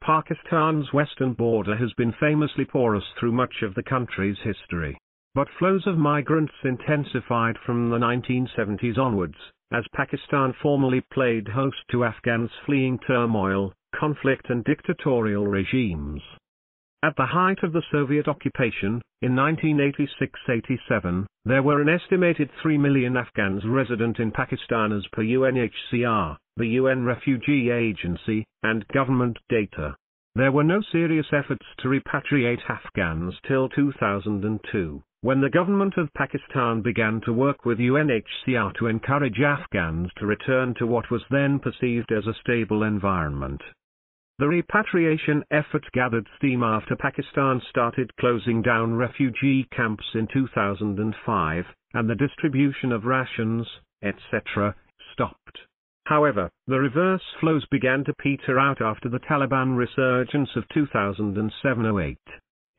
Pakistan's western border has been famously porous through much of the country's history. But flows of migrants intensified from the 1970s onwards, as Pakistan formally played host to Afghans fleeing turmoil, conflict and dictatorial regimes. At the height of the Soviet occupation, in 1986-87, there were an estimated 3 million Afghans resident in Pakistan as per UNHCR, the UN Refugee Agency, and government data. There were no serious efforts to repatriate Afghans till 2002, when the government of Pakistan began to work with UNHCR to encourage Afghans to return to what was then perceived as a stable environment. The repatriation effort gathered steam after Pakistan started closing down refugee camps in 2005, and the distribution of rations, etc., stopped. However, the reverse flows began to peter out after the Taliban resurgence of 2007-08.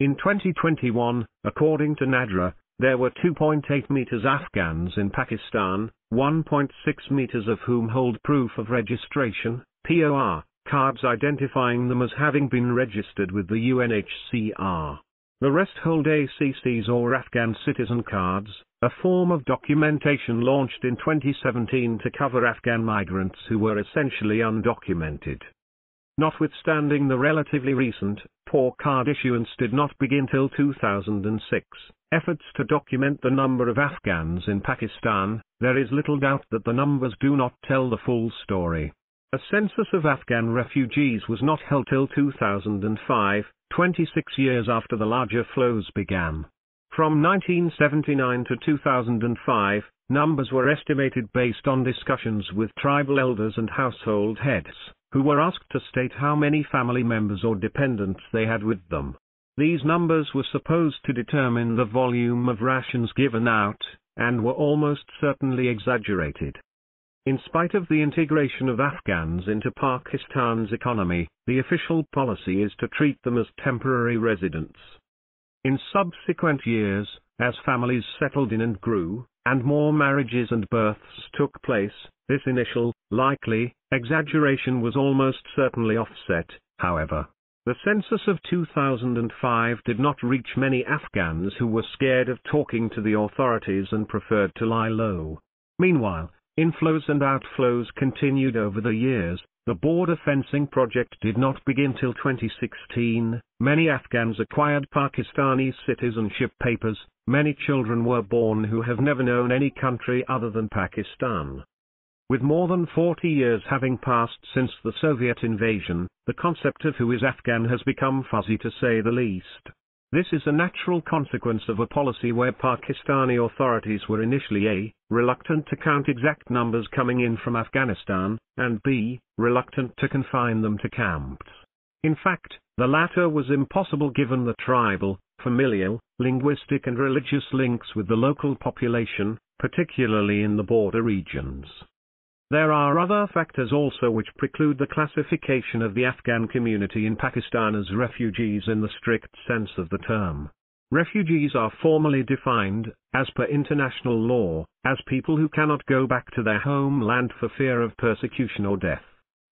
In 2021, according to Nadra, there were 2.8 meters Afghans in Pakistan, 1.6 meters of whom hold proof of registration, POR, cards identifying them as having been registered with the UNHCR. The rest hold ACCs or Afghan Citizen Cards, a form of documentation launched in 2017 to cover Afghan migrants who were essentially undocumented. Notwithstanding the relatively recent, POR card issuance did not begin till 2006, efforts to document the number of Afghans in Pakistan, there is little doubt that the numbers do not tell the full story. A census of Afghan refugees was not held till 2005, 26 years after the larger flows began. From 1979 to 2005, numbers were estimated based on discussions with tribal elders and household heads, who were asked to state how many family members or dependents they had with them. These numbers were supposed to determine the volume of rations given out, and were almost certainly exaggerated. In spite of the integration of Afghans into Pakistan's economy, the official policy is to treat them as temporary residents. In subsequent years, as families settled in and grew, and more marriages and births took place, this initial, likely, exaggeration was almost certainly offset, however. The census of 2005 did not reach many Afghans who were scared of talking to the authorities and preferred to lie low. Meanwhile, inflows and outflows continued over the years. The border fencing project did not begin till 2016. Many Afghans acquired Pakistani citizenship papers. Many children were born who have never known any country other than Pakistan. With more than 40 years having passed since the Soviet invasion, the concept of who is Afghan has become fuzzy to say the least. This is a natural consequence of a policy where Pakistani authorities were initially A, reluctant to count exact numbers coming in from Afghanistan, and B, reluctant to confine them to camps. In fact, the latter was impossible given the tribal, familial, linguistic and religious links with the local population, particularly in the border regions. There are other factors also which preclude the classification of the Afghan community in Pakistan as refugees in the strict sense of the term. Refugees are formally defined, as per international law, as people who cannot go back to their homeland for fear of persecution or death.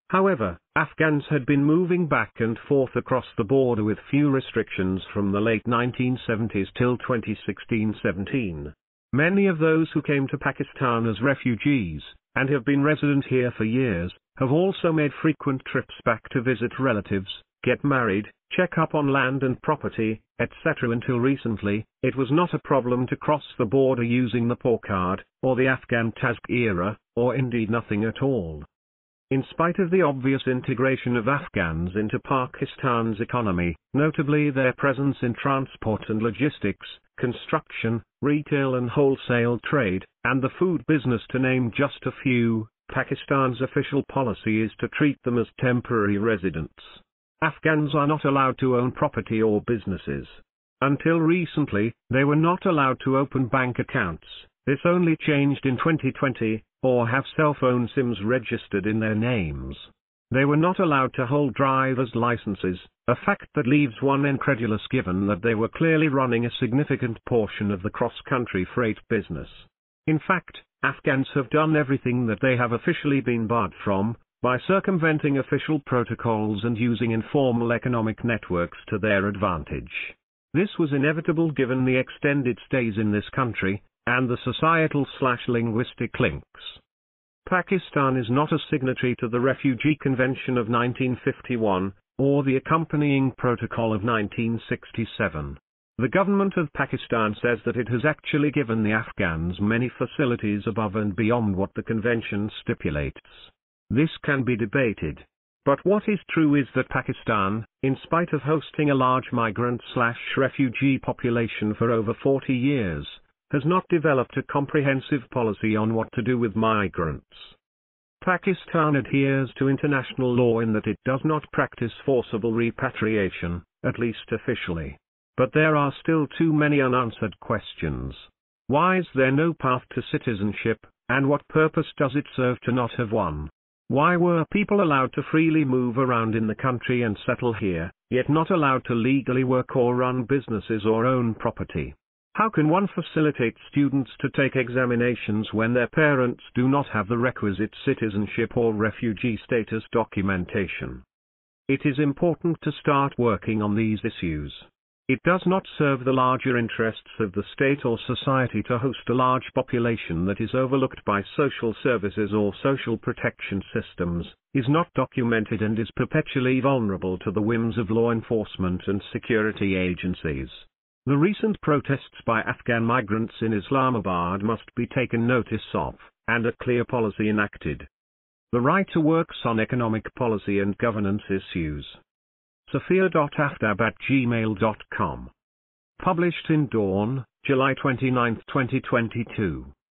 However, Afghans had been moving back and forth across the border with few restrictions from the late 1970s till 2016-17. Many of those who came to Pakistan as refugees, and have been resident here for years, have also made frequent trips back to visit relatives, get married, check up on land and property, etc. Until recently, it was not a problem to cross the border using the POR card, or the Afghan Tazk era, or indeed nothing at all. In spite of the obvious integration of Afghans into Pakistan's economy, notably their presence in transport and logistics, construction, retail and wholesale trade, and the food business to name just a few, Pakistan's official policy is to treat them as temporary residents. Afghans are not allowed to own property or businesses. Until recently, they were not allowed to open bank accounts. This only changed in 2020, or have cell phone SIMs registered in their names. They were not allowed to hold driver's licenses, a fact that leaves one incredulous given that they were clearly running a significant portion of the cross-country freight business. In fact, Afghans have done everything that they have officially been barred from, by circumventing official protocols and using informal economic networks to their advantage. This was inevitable given the extended stays in this country, and the societal/linguistic links. Pakistan is not a signatory to the Refugee Convention of 1951, or the accompanying Protocol of 1967. The government of Pakistan says that it has actually given the Afghans many facilities above and beyond what the convention stipulates. This can be debated. But what is true is that Pakistan, in spite of hosting a large migrant/refugee population for over 40 years, has not developed a comprehensive policy on what to do with migrants. Pakistan adheres to international law in that it does not practice forcible repatriation, at least officially. But there are still too many unanswered questions. Why is there no path to citizenship, and what purpose does it serve to not have one? Why were people allowed to freely move around in the country and settle here, yet not allowed to legally work or run businesses or own property? How can one facilitate students to take examinations when their parents do not have the requisite citizenship or refugee status documentation? It is important to start working on these issues. It does not serve the larger interests of the state or society to host a large population that is overlooked by social services or social protection systems, is not documented and is perpetually vulnerable to the whims of law enforcement and security agencies. The recent protests by Afghan migrants in Islamabad must be taken notice of, and a clear policy enacted. The Writer works on economic policy and governance issues. Sophia.aftab@gmail.com. Published in Dawn, July 29, 2022.